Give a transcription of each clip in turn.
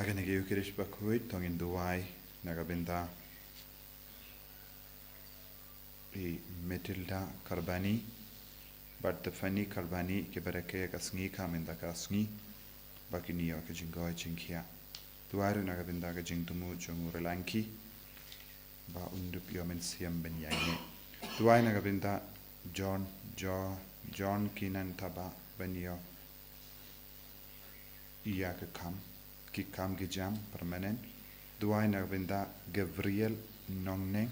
Hagan Nagayukirish Bakhuid, Tongin Duwai, Nagabinda, Metilda Karbani, but the Fani Karbani, Kibarake, Sngi, Kaminda Sngi, Bakini, Kajingo, Chinkia, Duaru Nagabinda, Jintumu, Jungurelanki, Ba Undup Yomen Siam Ben Yaine, Duai Nagabinda, John Kinan Taba, Benio, Iakam. Kikam Gijam permanent, Duai Nagabinda Gabriel Nongne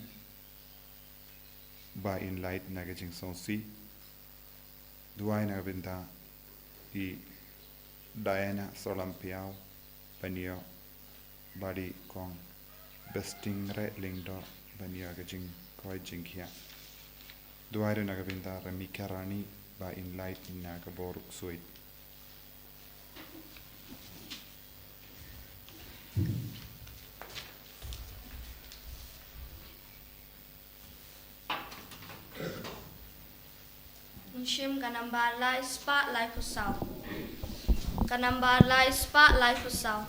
by in light nagajing sonsi, Duai Nagabinda Diana Solampiao Banio Badi Kong Besting Red Lingdo Banio Gajing Koi Jinkia, Duai Nagabinda Ramikarani by in light Nagabor Suit. Shim kanamba lai spa lai pusau. Kanamba lai spa lai pusau.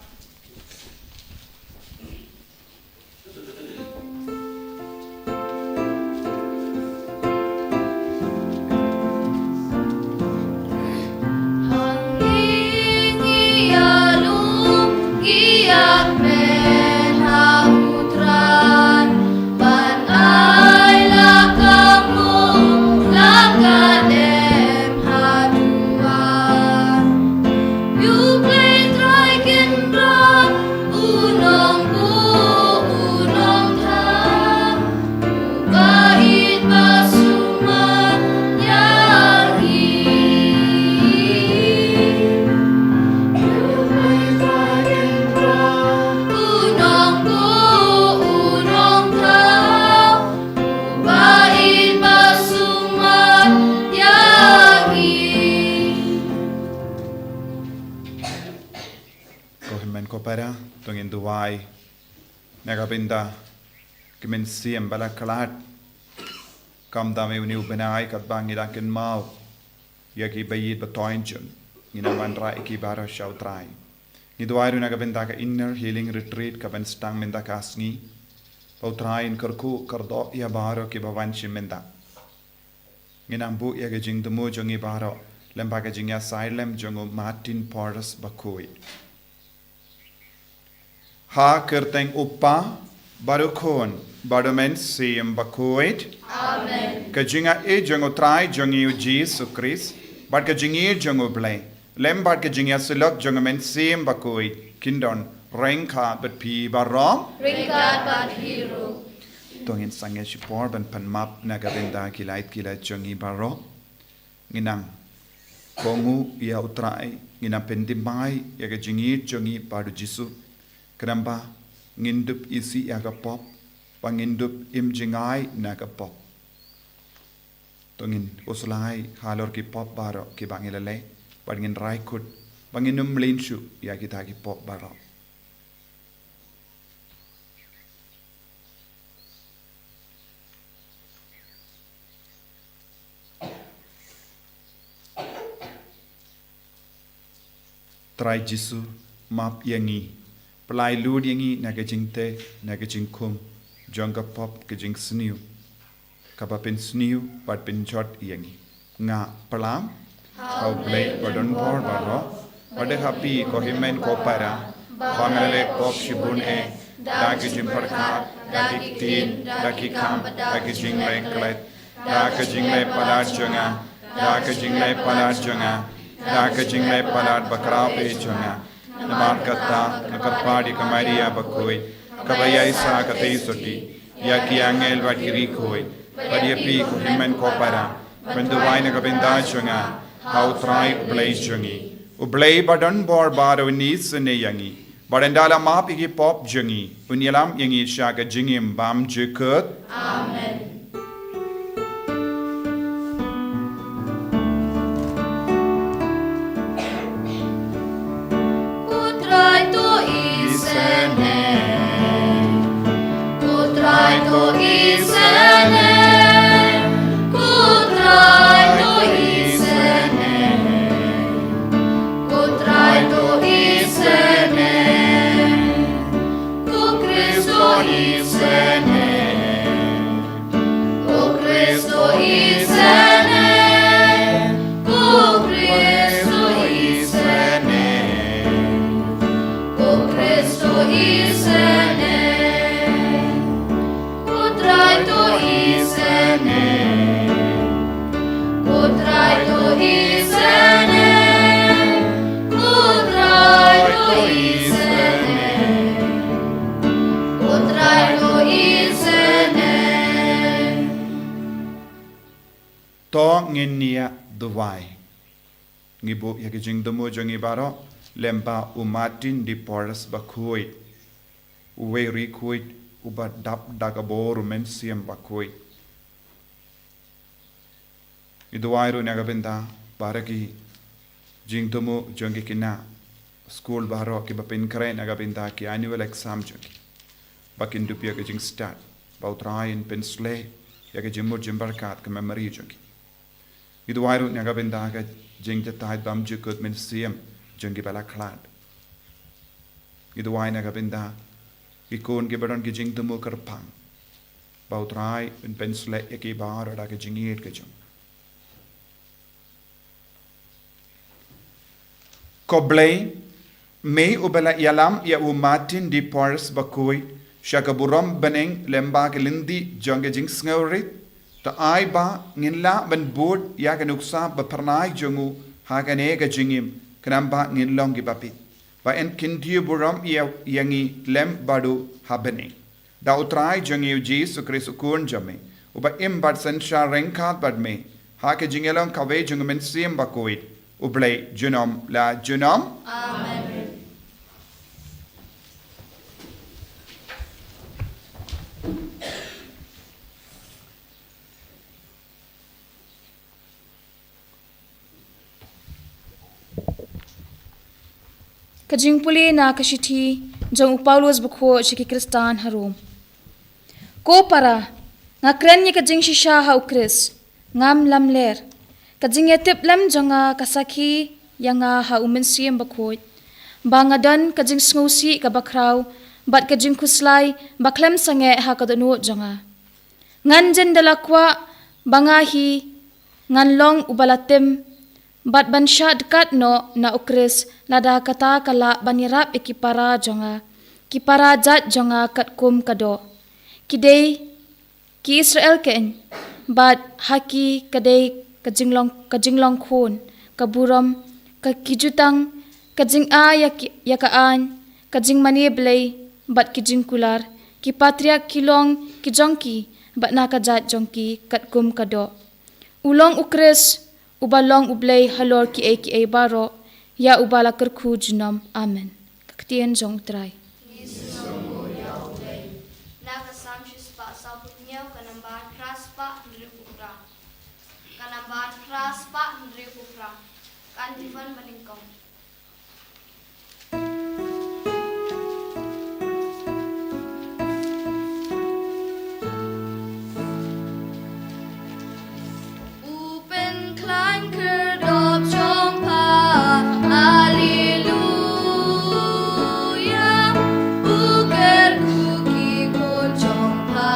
Kopera, Tongin Duwai, Nagabinda, Kimensi and Balakalat, Kam Dame New Benai, Katbangidak and Mau, Yaki Bayid Batoinjun, Inamandra Ikibara Shautrai, Niduairu Nagabindaka Inner Healing Retreat, Kaban Stang Mendakasni, Pautrai in Kurku, Kardo Yabaro Kibavanchi Menda, Inambu Yagajing the Mujung Ibaro, Lembagajing Asylum, Jungo Martin Porras Bakhuid. Ha kerteng upa barukon badomen siem Bakhuid. Amen. Kajinga e jango trai jangi Jesus Christ, but kajingi jango blay. Lem but kajinga silok jangamen siem Bakhuid. Kindon renka but pi barom. Renka but hero. Tongin sange shipor ban panmap nagabinda kilait jangi baro. Nginang kongu ya utrai nginang pendimai ya kajingi jangi badu Jesus. Kenapa ngindup isi agapop, pangindup imjingai nagapop. Tongin usulai halor ki pop baro ki bangilale, pangin raikut, panginum linshu ya kita ki pop baro. Try Jisu map yangi. Pelai lud yangi nagajing te, nagajing kum, jonga pop kajing sniu. Kapapin sniu, but pin shot yangi. Nga pelam, how play, but on board baro, but a happy kohimen kopara, bangale pop shibun e, dagajing parkat, dagik tin, dagikam, dagajing le klet, dagajing le palat jonga, dagajing le palat jonga, dagajing le palat bakrao pe jonga. Namar kata, nakapadi kamaria Bakhuid, kabaya isa katay soti, yaki angel bakiri koi, padiapi kuhimen kopara, benduwai nagabinda chunga, how try play chungi, ublay badan bor baro nis ne yangi, badandala mapigi pop jungi, unyalam yangi shaka jingim bam jukut. Amen. isene, O Cristo isene, O Cristo isene, O Cristo isene, O traito isene, O traito isene, O traito isene, O traito isene. to ngenia duwai ngibu yakijing dumu jongi baro lemba umatin di Paris Bakhuid uwe rikuid uba dap dagaboru mensiam Bakhuid iduwairu nyagabenda baraki jing dumu jongi kina school baro ki bapin kare nyagabenda ki annual exam jongi bakin dupia ki jing start bautrain pensle yakijimur jimbarkat ka memory jongi iduwairu nyagabenda ka jing jatai dam jukut mensiam jongi bala klad iduwai nyagabenda ikon ke baron ki jing dumu karpang bautrai in pensle yaki bar ada ki jingir ke jong Koblei me ubala yalam ya umatin di Paris Bakhuid shakaburam beneng lemba kelindi jonge jing sngorit ta ai ba nginla ben board ya kanuksa ba pernai jongu ha kane ga jingim kanamba nginlong gi bapi ba en kindiu buram ya yangi lem badu habene da utrai jonge Jesus Christ kun jame uba im bad sensha renkat bad me ha ke jingelong kawe jongu men sim Bakhuid ublay junom la junom. Amen. Kajing puli na kashiti jong Paulus bukho shiki Kristan harum. Ko para nga krenye kajing shisha ha ukris ngam lam ler. Kajing yatip lam jonga kasaki yanga ha umensiam Bakhuid. Bangadan kajing sngusi ka bakraw bat kajing kuslay baklem sange ha kadanu jonga. Ngan jen dalakwa bangahi ngan long ubalatim bat bansha dekat no na ukris lada kata kala banirap ekipara jonga kipara jat jonga kat kum kado kidei ki Israel ken bat haki kadei kajinglong khun kaburam ka kijutang kajing a yakaan kajing mani blei bat kijing kular ki patria kilong kijongki bat nakajat jongki kat kum kado ulong ukris ubalong ublay halor ki a baro ya ubala kerku junam amen kaktian jong try Nakasam shispa saputnya kanambar kraspa ndrikupra kanambar kraspa ndrikupra kan divan meningkong Klein kerdop chompa Alleluia Buker kuki kun chompa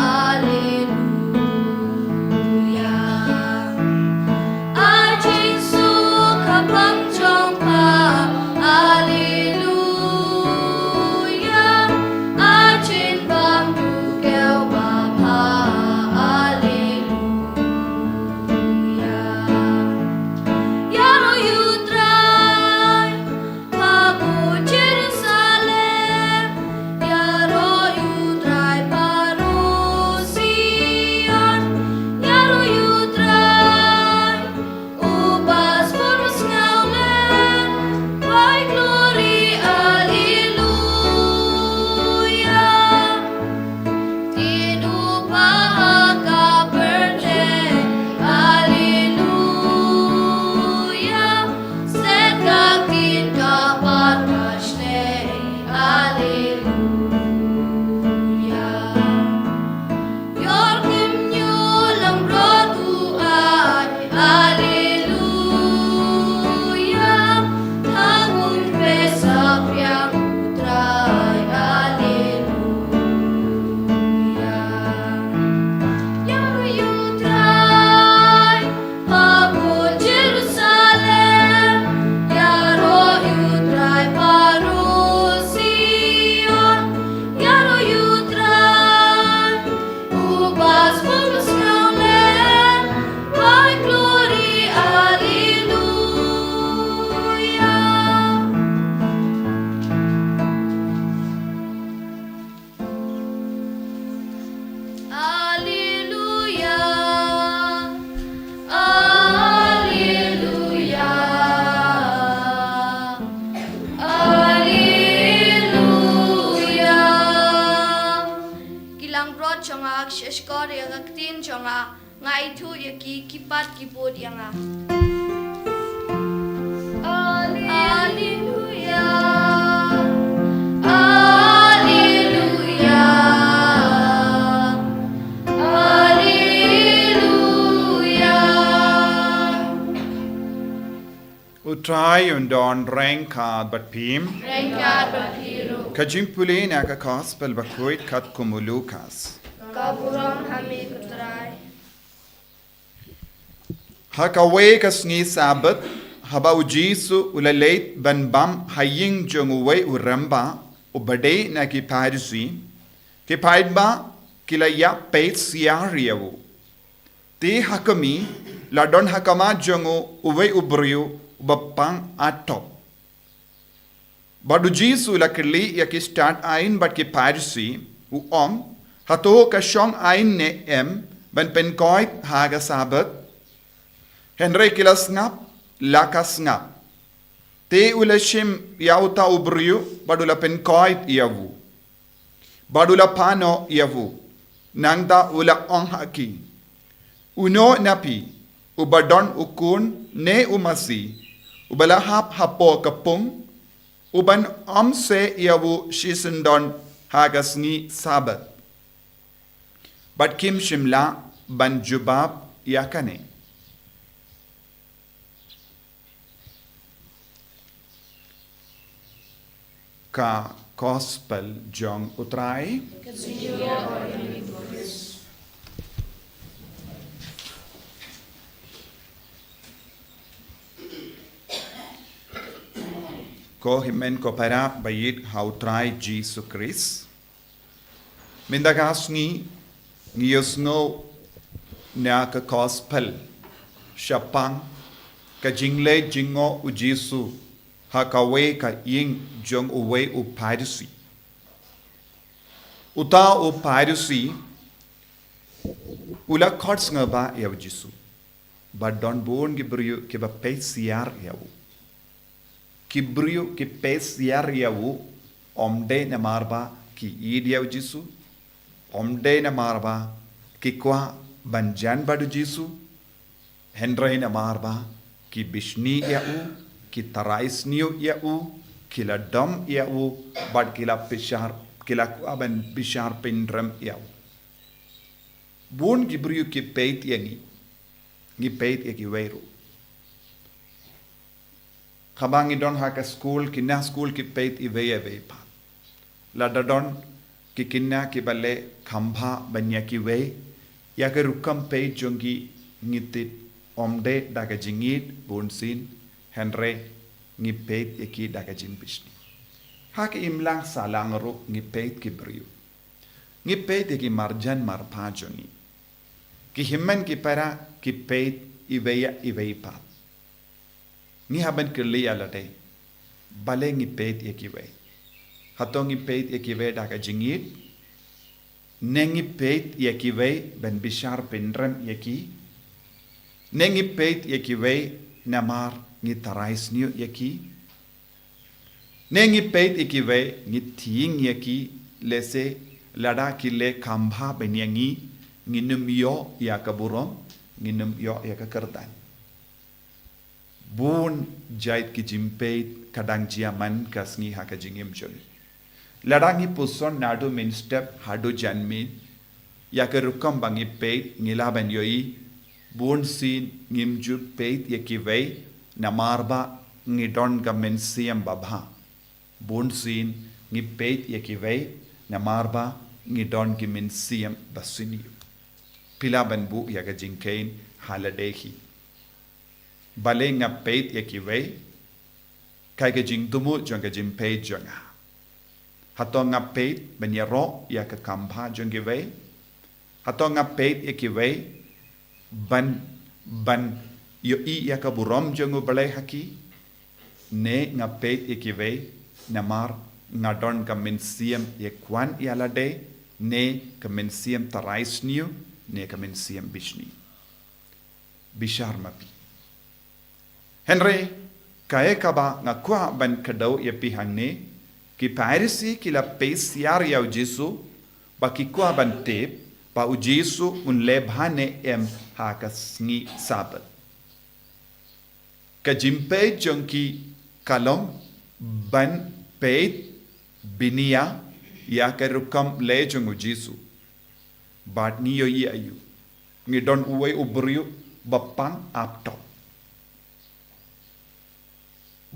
Alleluia Ajin su kapang sheshkor ya gaktin chonga ngai thu ya ki kipat kipod yanga. Alleluia. Alleluia. Alleluia. Utrai undon rengkad bat pim. Rengkad bapiru. Kajimpuli naka gospel Bakhuid kat kumulukas. Kaburam hami kutrai. Hakawe ka Sngi sabat haba ujisu ulaleit ban bam haying jonguwe uramba ubade na ki paidsi ki paidba kilaya peit siariawu te hakami ladon hakama jongu uwe ubriu ubapang atop badujisu lakili ya ki start ain bat ki paidsi uom hato ka shong ain ne em ban penkoit haga sabat Henry kilas ngap, lakas ngap. Te ulashim yauta ubriu, badula penkoit yavu. Badula pano yavu. Nangda ula onghaki. Uno napi, ubadon ukun ne umasi. Ubalahap hapo kapung. Uban omse yavu shisendon hagasngi sabat. Bat kim shimla ban jubab yakane. Ka gospel jong utrai ko himen ko para bayit hautrai Jesus Christ mindagasngi ngiyosno na ka gospel shapang ka jingle jingo ujisu hakawe ka ying jong uwe u paidsi uta u paidsi ula khots nga ba yaw jisu ba don bon gibriu ke ba pesiar yaw kibriu ke pesiar yaw omde na marba ki id yaw jisu omde na marba ki kwa banjan badu jisu hendrai na marba ki bishni yaw ki tarais niu yau kila dom yau bad kila pishar kila aban pishar pindram yau bun gibriu ki peit yangi ngi peit eki weiru khabangi don haka school kinna school ki peit I vei pa la dadon ki kinna ki balle khambha banya ki wei ya ke rukam peit jongi ngitit omde daga jingit bun sin Henry ngi peit eki daga jin bishni. Hak imlang salang ro ngi peit ki briu. Ngi peit eki marjan marpajongi. Ki himmen ki para ki peit iveya pa. Ngi haban kirli alade. Bale ngi peit eki ve. Hato ngi peit eki ve daga jingit. Nengi peit eki ve ben bishar pendram eki. Nengi peit eki ve namar ngi tarais niu yaki nengi peit ikive ngi tiing yaki lese lada kile kambha benyangi ngi numyo ya kaburom ngi numyo ya kakertan bun jait ki jimpeit kadang jiaman kasngi hakajingim jol lada ngi puson nadu min step hadu janmi ya kerukam bangi peit ngi laban yoi bun sin ngimju peit yakive na marba ngi don ga mensiam babha bun sin ngi peit yakive na marba ngi don gi mensiam basini pila banbu yaga jinkain haladehi bale nga peit yakive kai ga jingdumu jonga jimpei jonga hato nga peit banyaro yaga kambha jongive hato nga peit yakive ban yo I yakaburom jongu balai haki ne nga peit ikive namar nga don ka mensiam yekwan yalade ne ka mensiam tarais niu ne ka mensiam bishni bishar mapi Henry kae kaba nga kwa ban kadau yapi hangne ki pairisi kila pes yar yaw jisu ba ki kwa ban tep pa u Jesu un lebhane em ha ka sngi sabat ka jimpe jongki kalom ban peit binia ya ka rukam le jongu Jesu bat ni yo i ayu ngi don uwe ubriu bapang aptop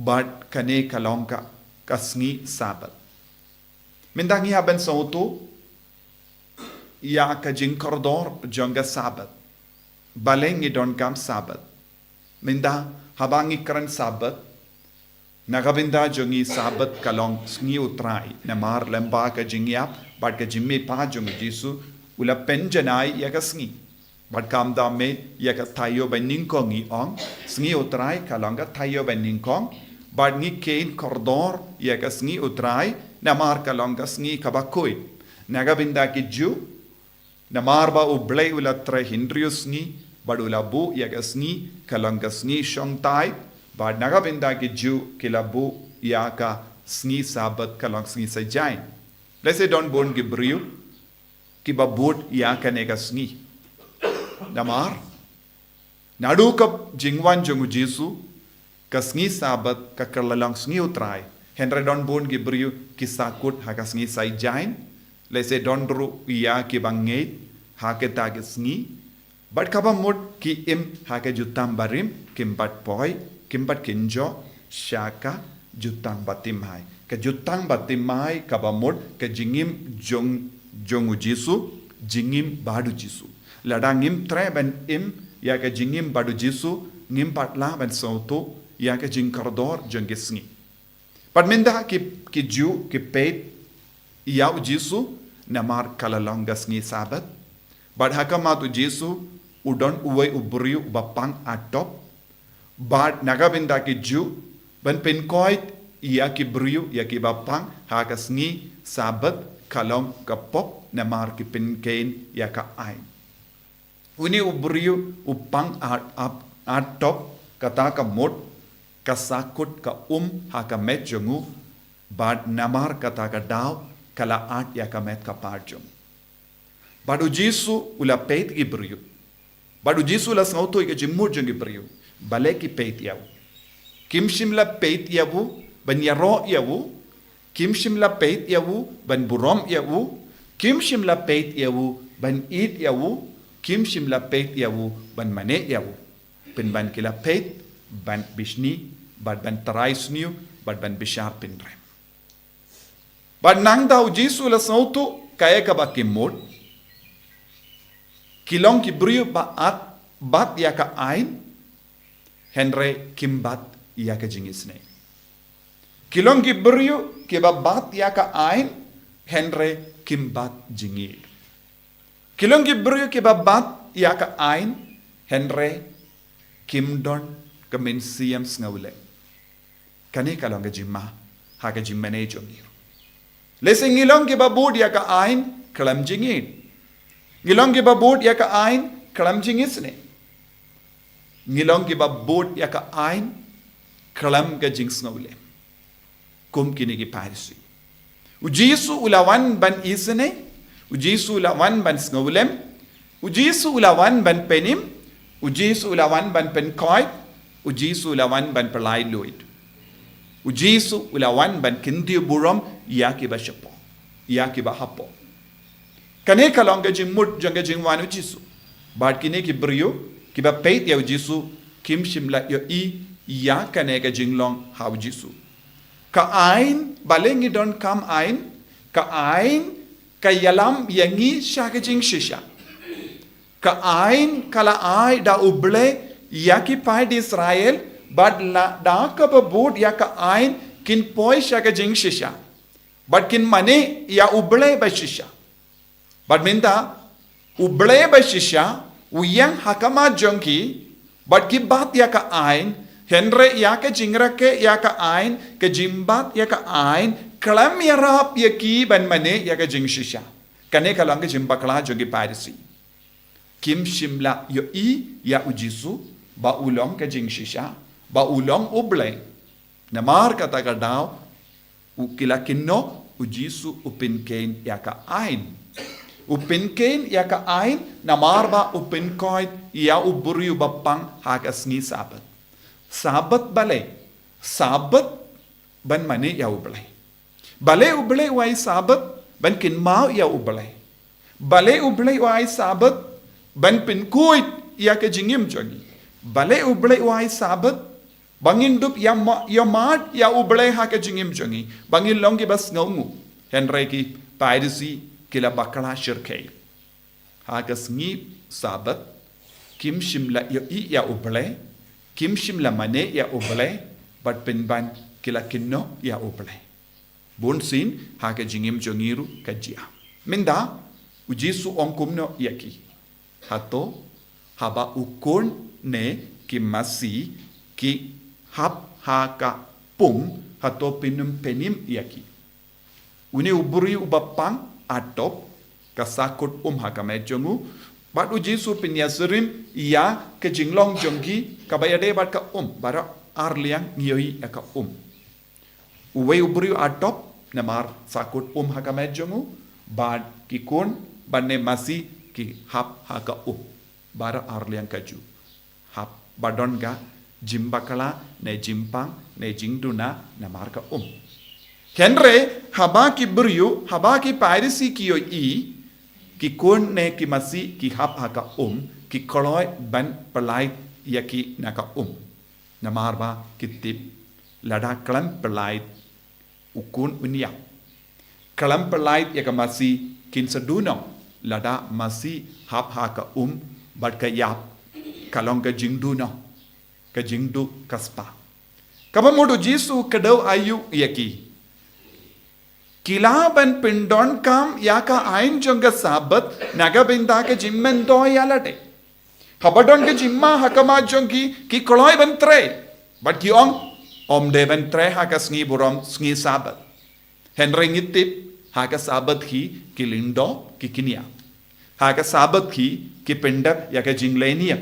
bat kane kalongka kasngi sabat mendangi haben sautu ya ka jing koridor jonga sabat balengi don kam sabat minda habangi kran sabat nagabinda jongi sabat kalong sngi utrai na mar lemba ka jingyap bat ka jimme pa jong Jesu ula penjanai ya ka sngi bat kam da me ya ka tayo bening kong i ong sngi utrai kalong ka tayo bening kong bat ngi kein koridor ya ka sngi utrai na mar kalong ka sngi ka Bakhuid nagabinda ki ju na mar ba u blai ula tre hindrius ngi bat ula bu ya ka sngi kalong ka sngi shong tai bat nagabinda ki ju kilabu ya ka sngi sabat kalong sngi sa jain lese don bon gibriu ki babut ya ka ne ka sngi namar nadu kap jingwan jongu Jesu ka sngi sabat ka kerlalang sngi utrai henre don bon gibriu ki sakut ha ka sngi sa jain lese don ru ya ki bangait ha ke ta ka sngi bat kabamut ki im ha ka jutam barim kimbat poi kimbat kinjo shaka jutang batimai ka jutang batimai kabamut ka jingim jongu Jesu jingim badu Jesu ladangim tre ben im ya ka jingim badu Jesu ngim patla ben sauto ya ka jing koridor jongisngi pat minda ki ju ki pet ya Jesu namar kalalongasngi sabat bat hakamatu Jesu udon uwe ubriu bapang atop bat nagabinda ki ju ban penkoit ia ki briu ia ki bapang hakasngi sabat kalong kapop namar ki penkain ia ka ain uni ubriu upang atop kata ka mot kasakut ka haka met jongu bat namar kata ka daw kala at ia ka met ka parjong badu Jesu ula peit ki briu badu Jesu la sauto ke jimur jongi briu baleki peit yaw kim shimla peit yawu ban yaro yawu kim shimla peit yawu ban burom yawu kim shimla peit yawu ban it yawu kim shimla peit yawu ban mane yawu pen ban kila peit ban bishni ban tarais niu ban bishar pinre ban nang daw Jesu la sauto kaya ka ba kimod kilong ki brio ba at bat ya ka ain henre kimbat ya ka jingisne kilong ki brio ke ba bat ya ka ain henre kimbat jingir kilong ki brio ke ba bat ya ka ain henre kimdon kamen siam sngaule kane kalong ka jimma ha ka jimmane jongir lese ngilong ke ba bod ya ka ain kalam jingir ngilong ke ba bod ya ka ain kalam jingisne ngilong ki babot ya ka ain kalam ka jings ngule kum kini ki parisi u Jesu ulawan ban isne u Jesu ulawan ban ngulem u Jesu ulawan ban penim u Jesu ulawan ban penkoit u Jesu ulawan ban pelai luit u Jesu ulawan ban kinti buram ya ki ba shapo ya ki ba hapo kane kalong ka jingmut janga jingwanu Jesu bat kini ki brio ki ba peit ya Jesu kim shimla yo i ya kane ka jinglong ha Jesu ka ain balengi don kam ain ka ain ka yalam yangi shaka jing shisha ka ain kala ai da uble ya ki pai di Israel bad la da ka ba bod ya ka ain kin poi shaka jing shisha bad kin mane ya uble ba shisha bad minda uble ba shisha uyang hakama jongki bad ki bat ya ka ain henre ya ka jingra ke ya ka ain ke jimbat ya ka ain kalam ya rap ya ki ban mane ya ka jing shisha kane kalang ke jimba kala jongi parisi kim shimla yo i ya ujisu ba ulong ka jing shisha ba ulong uble namar kata ka daw ukila kinno ujisu upin kain ya ka ain Upinken ya ka ain na marba upinkoid ya uburi ubapang haga sngi sabat. Sabat bale. Sabat ban mane ya ublay. Bale ublay wai sabat ban kin mau ya ublay. Bale ublay wai sabat ban pinkuit ya ka jingim jogi. Bale ublay wai sabat bangin dup ya mat ya ublay ha ka jingim jogi. Bangin longi bas ngaungu. Henry ki paidisi kila bakala shirkei. Hagas ngi sabat kim shimla ya ublay. Kim shimla mane ya ublay. Bat pinban kila kinno ya ublay. Bunsin haga jingim jongiru kajia. Minda ujisu ongkumno yaki. Hato haba ukon ne ki masi ki hap haka pum hato pinum penim yaki. Uni uburi ubapang atop kasakut haka mejongu bat ujisu pinyasirim ya ke jinglong jonggi kabayade bat ka bara arliang ngiyoi aka Uwe uburi atop namar sakut haka mejongu bad kikun banne masi ki hap haka bara arliang kaju hap badonga jimbakala ne jimpang ne jingduna namar ka Henry haba ki buriu haba ki pairisi ki yo ki kun ne ki masi ki hap haka ki koloi ban pelai yaki naka namarba ki tip lada kalam pelai ukun unia kalam pelai yaka masi kin seduno lada masi hap haka bat ka yap kalong ka jingduno ka jingdu kaspa kapamodo jisu kadau ayu yaki Kilaban pindon kam yaka ain jonga sabat naga binda ke jimmen do yalate. Habadon ke jimma hakama jongi ki koloi ben tre. But ki om de ben tre haka sngi burom sngi sabat. Henry ngitip haka sabat ki lindo ki kinia. Haka sabat ki pindap yaka jinglenium.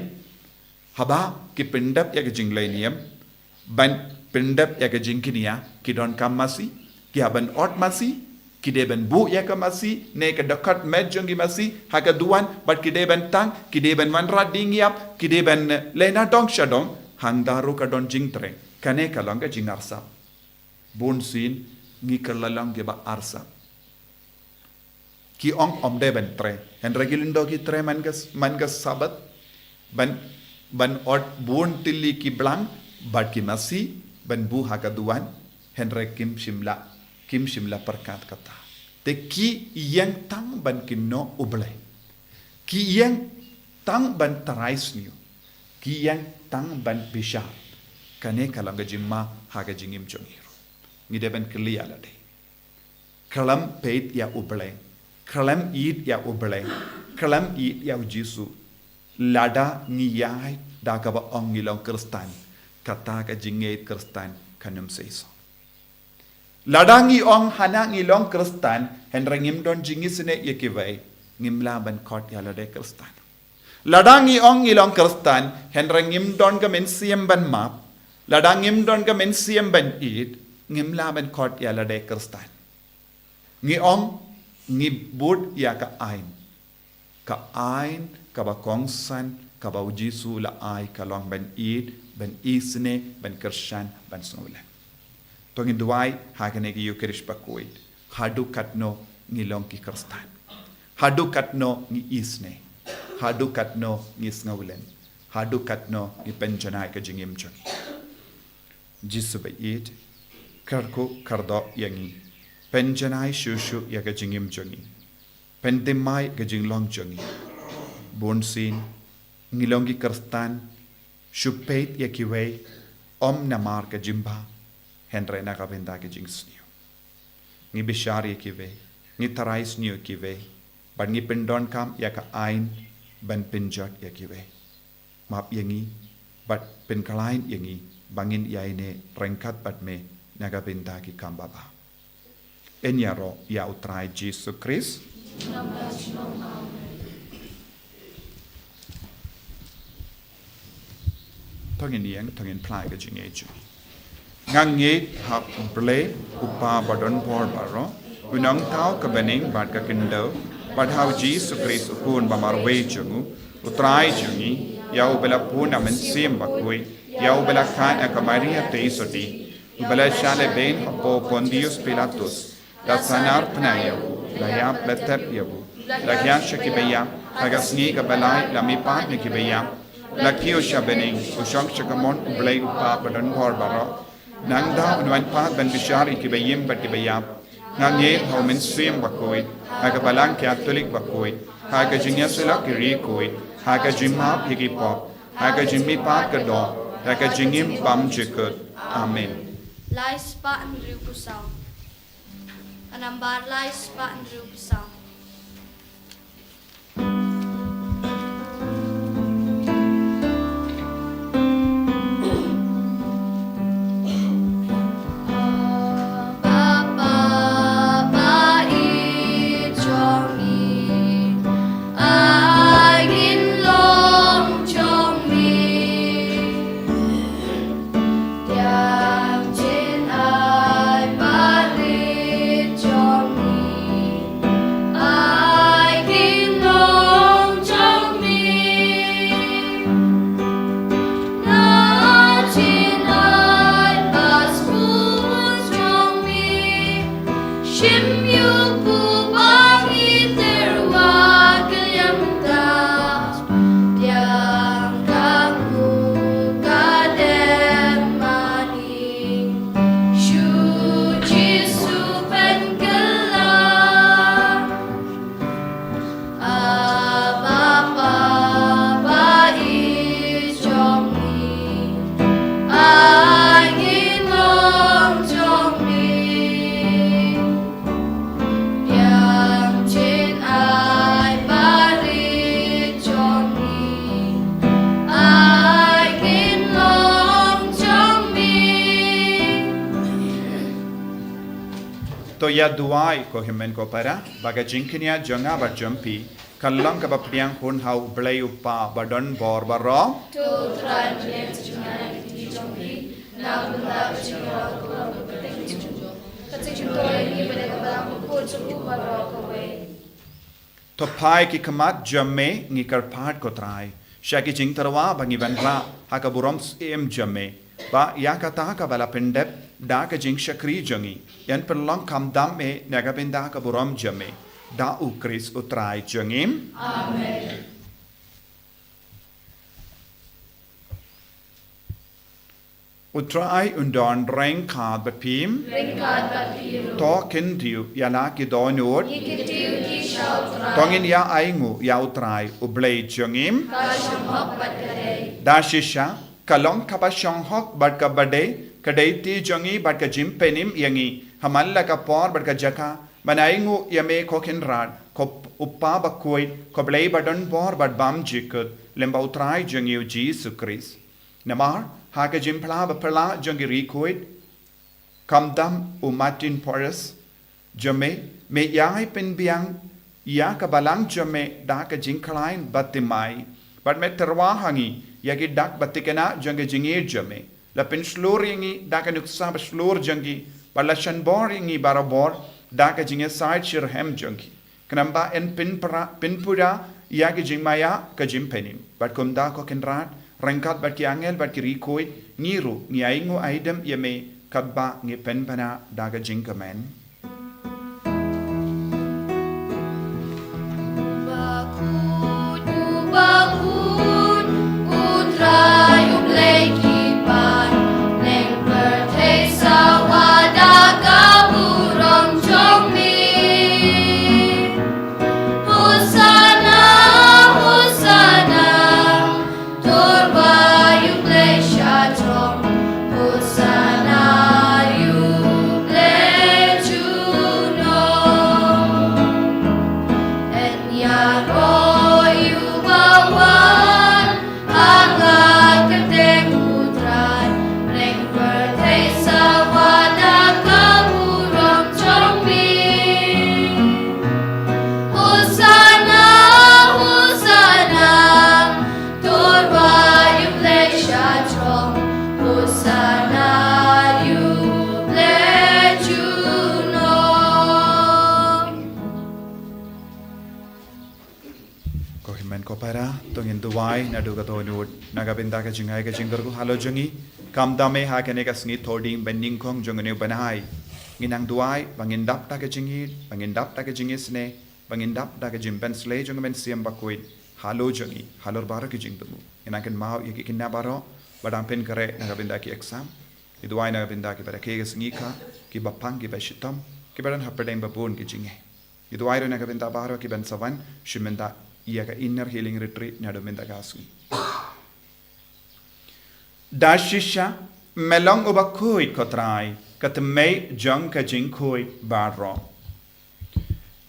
Haba ki pindap yaka jinglenium. Ban pindap yaka jingkinia ki don kam masi. Kiaban ot masi, kideben bu ya ka masi, ne ka dekat medjongi masi, haka duan, bat kideben tang, kideben manrat dingiap, kideben lena dong shadong, hang daru ka don jingtre, kane ka lang ka jingarsa. Bunsin, ngi ka lalang giba arsa. Ki om deben tre, hen regilindo ki tre mangas sabat, ban ot bun tili ki blang, bat ki masi, ban bu haka duan, hen kim shimla perkat kata. Te ki yang tang ban kinno ublay. Ki yang tang ban tarais niyo. Ki yang tang ban bishar. Kane kalam ga jimma haga jingim jongiro. Ngide ban kli ala de. Kalam peit ya ublay. Kalam id ya ublay. Kalam id ya ujisu. Lada ngiyay dakaba ongilong kristan. Kata ka jingait kristan kanum seiso. Ladangi ong hana ngilong kristan henrengim don jingisne yekiway ngimla ban kot yalade kristan. Ladangi ong ngilong kristan henrengim don ga mensiem ban map. Ladangim don ga mensiem ban id ngimla ban kot yalade kristan. Ngi ong ngi bud ya ka ain. Ka ain ka ba kongsan ka ba ujisu la ai ka long ban id ban isne ban kristan ban snulan. Tongin duai hakane ki yukerish Bakhuid. Hadu katno ngilong ki kristan. Hadu katno ngi isne. Hadu katno ngi snaulen. Hadu katno ngi penjanai ka jingim jongi. Jisu bayit karko kardo yangi. Penjanai shushu ya ka jingim jongi. Pendimai ka jinglong jongi. Bunsin ngilong ki kristan. Shupeit ya kiway namar ka jimba. Henry nakabenda ke jings niyo. Ngi bishari kive, ngi tarais niyo kive, ban ngi pendon kam ya ka ain, ban pinjot ya kive. Map yangi, bat penkalain yangi, bangin yaine rengkat bat me nakabenda ki kambaba. Enyaro ya utrai Jesus Christ. Tongin yang, tongin plai ke jingeju. Ngange hap ble upa badon por baro unang tau ke bening bad ka kindo but how Jesus Christ upon Bamarwe Jungu, Utrai Jungi, Yaubela Puna Mensim Bakhuid, Yaubela Khan Akamaria Teisodi, Ubela Shale Ben Apo Pondius Pilatus, La Sanar Pnayabu, La Yam Letep Yabu, La Yanshakibeya, Hagasni Gabalai, La Mipat Nikibeya, La Kio Shabening, Ushok Shakamon, Ublay Upa, Badan Barbara, Nangda, Unwan Pat Ben Bishari Kibeyim Batibeyam, Nange, Homen Swim Bakhuid, Hagabalang Catholic Bakhuid, Haga Jingasula Kirikuid, Haga Jimap Higipop, Haga Jimmy Pat Gadon, Haga Jingim Bam Jikut. Amen. Lai spa and Rupusao. Kanambar lai spa and Rupusao. To ya duai ko himen ko para baga jinkinia jonga ba jumpi kallang ka ba priang hun hau blai upa badon bor baro To try to get to humanity, Jombi, now the love of your protection. Protection to you, but I will to move my rock away. to pai ki kamat jamme ngi karpat ko trai shaki jing tarwa bangi banra haka burom em jamme ba ya kata ka bala pendep da ka jing shakri jangi yan perlong kam dam me naga benda ka burom jamme da u kris utrai jangim. Amen. Utrai undon reng kad bat pim Bring God but you. to kin diu ya la ki donot He could do, he shall try. tongin ya aingu ya utrai ublei jangim God shall help but today. da shisha kalong kapa shong hok bat ka bade kadai ti jangi bat ka jim penim yangi hamalla ka por bat ka jaka manaingu yame ko kin rad ko uppa bakoi ko blei badon por bat bam jikut lemba utrai jangi Jesus Christ namar haka jim pla ba pla jangi rikoid kam dam u Martin Porras jame me yai pen biang ya ka balang jame da ka jinklain batimai bat me terwa hangi yagi dak batikena jangi jingir jame la pen sloringi da ka nuksa ba slor jangi bala shan boringi barabor da ka jinge side shir hem jangi kanamba en pin pura yagi jingmaya ka jimpenim bat kum da ko kenrat rangkat bat ki angel bat ki rikoid niru ni aingu aidem yame kabba ngi penpana daga jinkamen. Bakhuid, utrai ubleikipan, neng bertesa wadaga burung jombi. Hosana, Hosana, turba ublei shatom, Hosana ublei kopara tongin duwai na duga to nut nagabinda ka jingai ka jinggar ko halo jangi kam dame ha ka ne ka sngi Thohdieng benning khong jongane banai nginang duwai bangin dap ta ka jingi bangin dap ta ka jingi sne bangin dap ta ka jim pen slay jongamen siam Bakhuid halo jangi halor bara ki jing tumu inakan mau yaki kinna baro badam pen kare nagabinda ki exam iduwai nagabinda ki bara ke ka sngi ka ki bapang ki bashitam ki baran hapedeng babon ki jinge iduwai ro nagabinda baro ki ben savan shimenda ia ka inner healing retreat nadumenda gasu dashisha melong Bakhuid kotrai kat mei jong ka jing khoi barro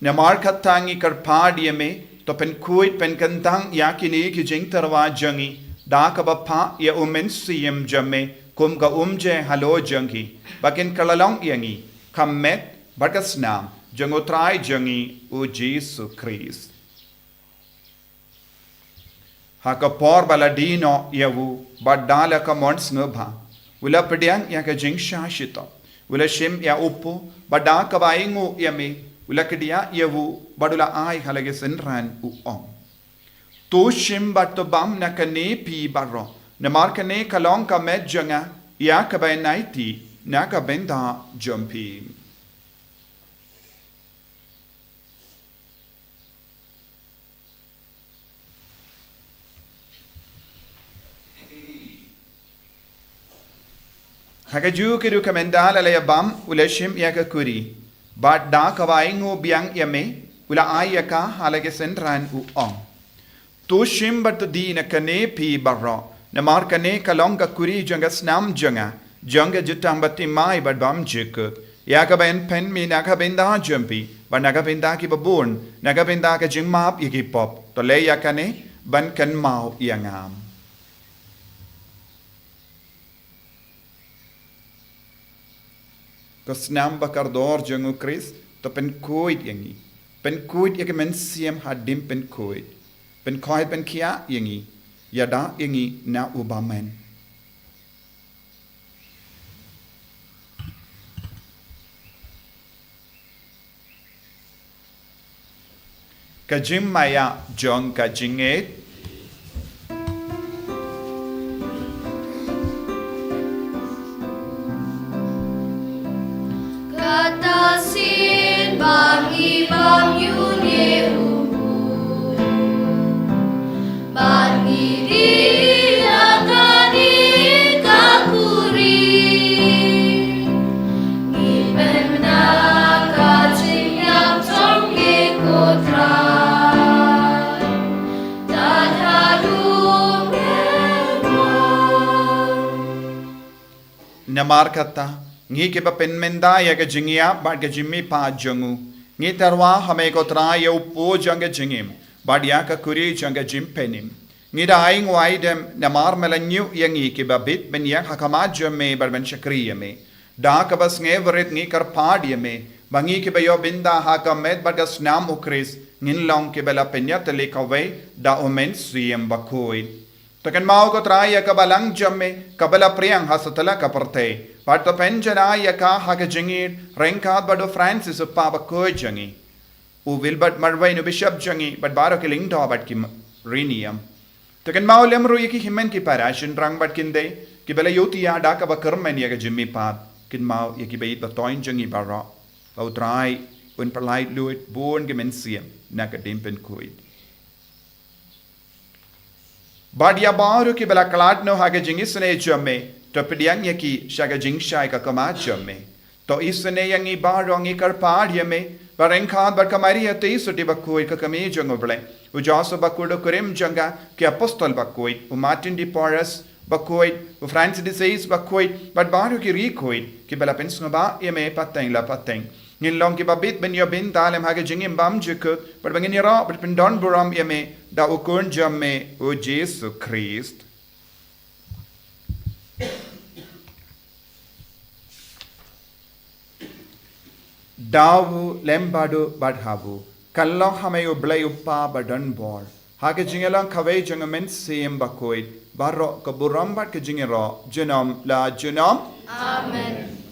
namar khatangi karpadi me to pen khuid pen kantang yakini ki jing tarwa jangi da ka bapha ya umen siem jamme kum ka umje halo jangi bakin kalalong yangi kammet bagasnam jangotrai jangi o Jesus Christ haka por baladino yawu badala ka mons ngba ula pediang ya ka jing shashito ula shim ya upu bada ka baingu yame ula kedia yawu badula ai halage senran u om to shim batto bam na kane pi barro na mar kane kalong ka med janga ya ka bay naiti na ka benda jumpi Hagaju kiru kamendal alaya bam ulashim yaka kuri but da kawaingu biang yame ula ayaka halage sendran u om tu shim but di na kane pi barro na mar kane kalonga kuri janga snam janga jutang bati mai but bam jik yaka ben pen mi naka benda jumpi but naga benda ki babun naga benda ka jingmap yaki pop to le yakane ban kan mau yangam Kasnam bakardor jangu Christ to pen Bakhuid yangi pen Bakhuid yake men siam hadim pen Bakhuid pen khoid pen kia yangi yada yangi na ubamen kajim maya jong kajinget Katasin bagi bang yunye bagi dia kani kakuri ngipen na kajing yang tong ye kotrai tadhadum namar kata ngi ke pen menda ya ga jingia bad ga jimmi pa jangu ngi tarwa hame ko tra ya upo janga jingim bad ya ka kuri janga jim penim ngi da aing waidem namar melanyu yangi ke babit ben ya hakama jamme bar ben shakriya me da ka bas nge vret ngi kar pad me bangi ke bayo binda haka med bad ga snam ukris ngin long ke bela penya tele ka we da omen siem Bakhuid Takan mau ko traya ka balang jamme kabala priyang hasatala ka parte but to penjana ya ka haga jingir renka bado Francis uppa Bakhuid jangi u will but marwai no bishop jangi but baro ke ling do but ki rinium takan mau lemru yiki himen ki parashin rang but kinde ki bela yuti ya da ka bakarmen ya ga jimmi pat kin mau yiki beit ba toin jangi baro au trai un palai luit born gemen siem na ka dimpen Bakhuid Badia baru ki bela kalat no haga jingisne jamme to pediang yaki shaga jingshai ka kama jamme to isne yangi barongi karpad yame barenka bar kamari ate suti Bakhuid ka kami jangoble ujaso Bakhuid kurim janga ki apostol Bakhuid u Martin de Porres Bakhuid u Francis de Sales Bakhuid but baru ki Bakhuid ki bela pensnoba yame pateng la pateng ngin long ki babit ben yo bin talem haga jingim bam jikut but bangin yara but pendon buram yame da ukun jamme o Jesus Christ dawu lembadu badhavu kallo hamayu blay uppa badan bor haga jingelang khawei jangamen siem Bakhuid barro ka buram bat ka jingero junam la junam Amen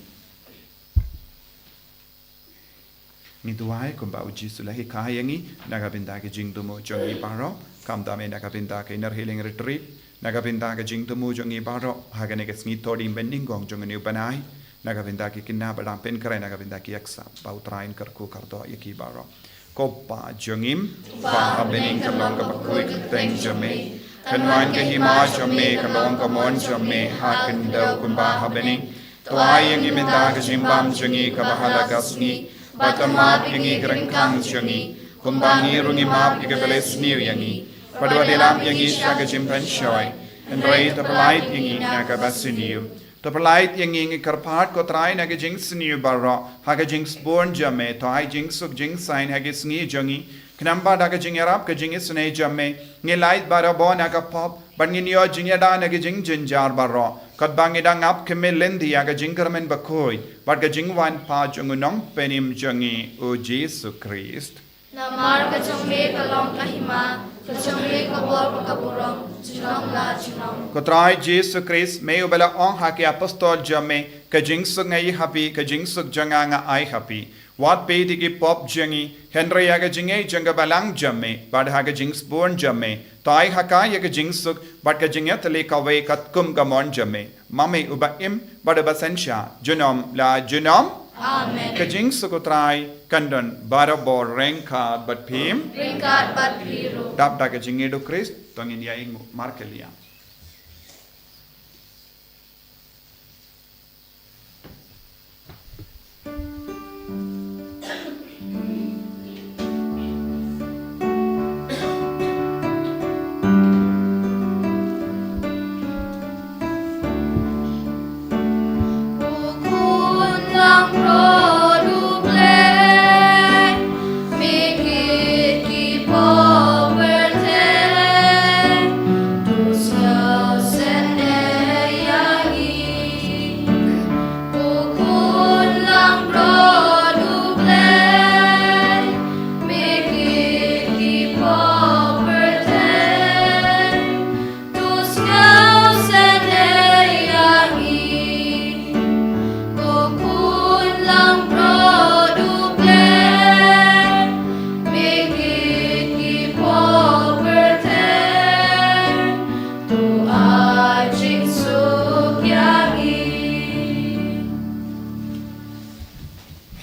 Ngiduai kumba uji sulahi kahayangi nagabinda ke jing tumu jongi baro kam dame nagabinda ke inner healing retreat nagabinda ke jing tumu jongi baro hagane ke sngi Thohdieng bending gong jongi upanai nagabinda ke kinna badang pen kare nagabinda ke yaksa bautrain karku kardo yaki baro kopa jongim pa bening kalong ka Bakhuid teng jame kanwan ke hima jame kalong ka mon jame hakin dau kumba habening Thohdieng iminda ke jimbam jongi ka bahala ka sngi Batamap yangi kerengkang jangi, kumbangi rungi map ikabeles niu yangi, padwadilam yangi syaga jimpan shoy, and ray tapalait yangi naga basiniu. Tapalait yangi karpat kotrai naga jing siniu barro, haga jing sporn jame, to I jing suk jing sign hagis ngi jangi, knamba daga jing arab ka jing isne jame, ngi light barro bo naga pop, but ngi nyo jing yada naga jing jinjar barro. Kat bangidang ap kemelendi aga jingkermen Bakhuid, but ga jingwan pa jungunong penim jungi o Jesu Christ. Namar ka jongme kalong kahima, ka jongme kabor kaburong, junong la junong. Kotrai Jesu Christ may ubala ong haki apostol jame, ka jingsuk ngay happy, ka jingsuk janga nga ay happy. Wat pe digi pop jangi, Henry aga jingay janga balang jame, but haga jings born jame. Tai haka yaga jingsuk, but ka jingatali kawe kat kum gamon jame. Mame uba im, but uba sensha, junom la junom. Amen. Ka jingsuk utrai, kandon, barabor rengkad, but pim. Ringkat bat biru. Dap daga jingido Christ, tongin yaing markelia.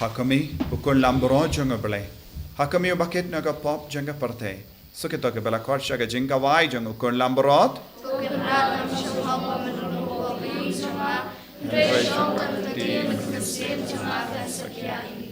Hakami ukun lambro jonga bele. Hakami bakit naga pop jonga parte. Sukito ke bela korsha ga jinga wai jonga ukun lambrot. Tukenrat nam syuham menurut wabing jama, rejong kan tadi mengesim jama dan sekian ini.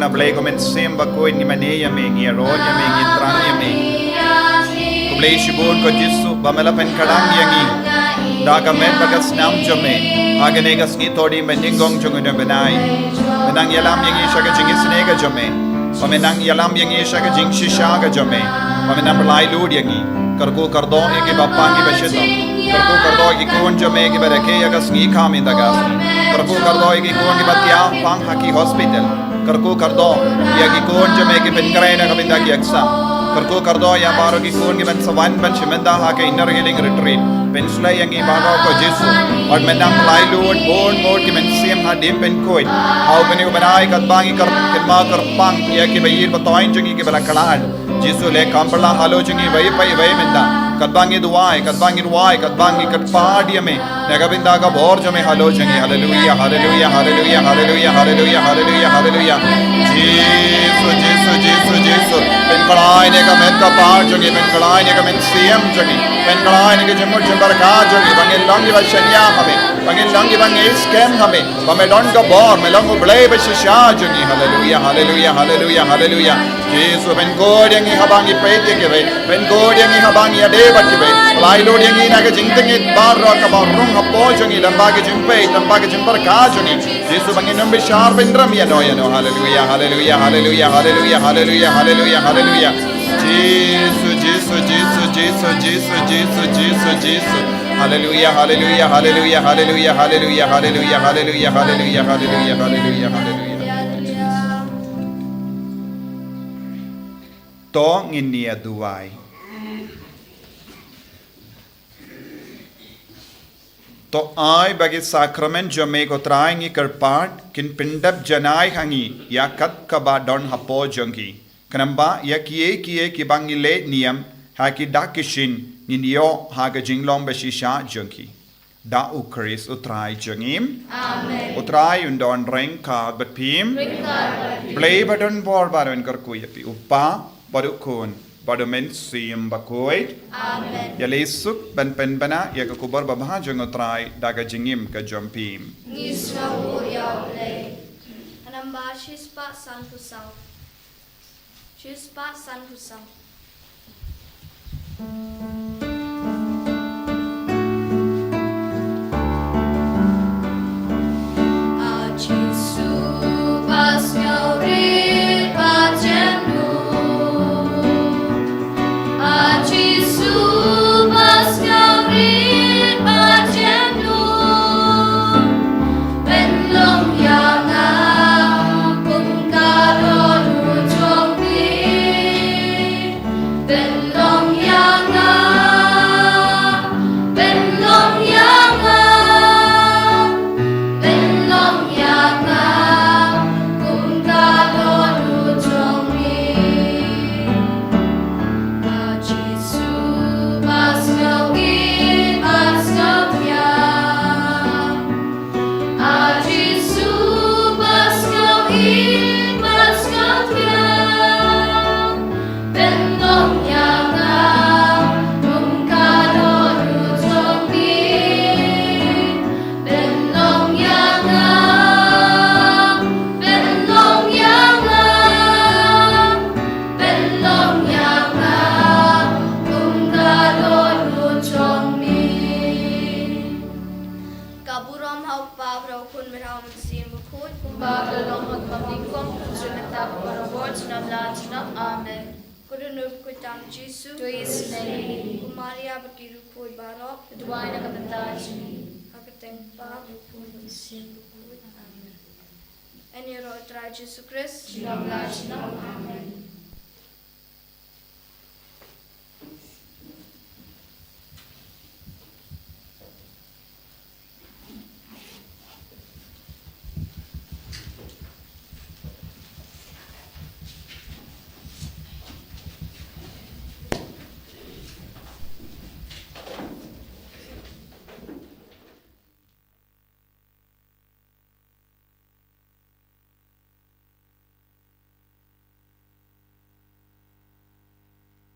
na blay ko men sim Bakhuid ni mane yameng ya ron yameng itrang yameng kublay shibun ko Jisu bamela pen kadang yangi daga men bagas nam jome agane gas ni Thohdieng meningong junguna benai menang yalam yangi shaga jingis nega jome pamenang yalam yangi shaga jing shisha ga jome pamenang belai lud yangi karko kardo yagi bapangi bashitam karko kardo yagi kon jome yagi barake yagas ni kami dagas karko kardo yagi kon yagi batya pang haki hospital karko kardo yagi kon jome yagi penkarai na kabinda ki aksa karko kardo ya baro ki kon yagi ben sawan ben shimenda hake inner healing retreat pensulai yangi baro ko Jisu और मैं नाम लाइलूड bone mode की मैं सेम हा dam pen कोई हाउ बने बनाई कदबांगी कर किरमा कर पांग या कि भाई बताएं जंगी के बला कलाड Jisu le कांपला हालो जंगी वही पाई वही मिंदा कदबांगी दुआएं कदबांगी कटपाडिया में नगबिंदा का भोर जमे हालो जंगी hallelujah hallelujah hallelujah hallelujah hallelujah hallelujah hallelujah Jisu पेन कलाई ने का मैं का पार जंगी पेन कलाई ने का मैं सेम जंगी पेन कलाई ने के जम्मू जंबर का जंगी बंगे लंगी वशनिया हमें बंगे लंगी बंगे स्कैम हमें बमे डॉन का बोर में लंगो बड़े बशिशा जंगी hallelujah hallelujah hallelujah hallelujah Jisu ben Thohdieng habangi pete ke ve ben Thohdieng habangi ade bat ke ve lai lo dieng na ke jingtengi bar ro ka bar rong hapo jongi lamba ke jimper ka jongi Jisu bangi nambe shar bendram ya no hallelujah hallelujah hallelujah hallelujah hallelujah hallelujah hallelujah Jisu hallelujah hallelujah hallelujah hallelujah hallelujah hallelujah hallelujah hallelujah hallelujah hallelujah hallelujah to nginia duai to ai bagi sakrament jome ko traingi kerpat kin pindap janai hangi ya kat kaba don hapo jongi kanamba ya kie ki bangile niam ha ki dakishin ninio ha ga jinglong bashisha jongi da ukris utrai jongim amen utrai undon reng ka batpim play button bor baron kar kuyapi upa Barukun, Badumen Sim Bakhuid, Amen. Yalisuk Ben Penbana, Yakakubar Babha Jungotrai, Daga Jingim Kajumpim. Nisrawu Yaule. Anamba Shispa San Husau. Shispa San Husau. Ajisu Pasnyauri Pajenu. Jisu pasngawit pajenu benlong yanga kung karon ujopi benlong yanga benlong yanga benlong yanga kung karon ujopi Jisu, Sngi, Maria berkiru koi barok, dua nak kebentar sini. Aku tempat pun bersiap koi. Amen. Ini roh Tuhan Yesus Kristus, dalam nama Amen.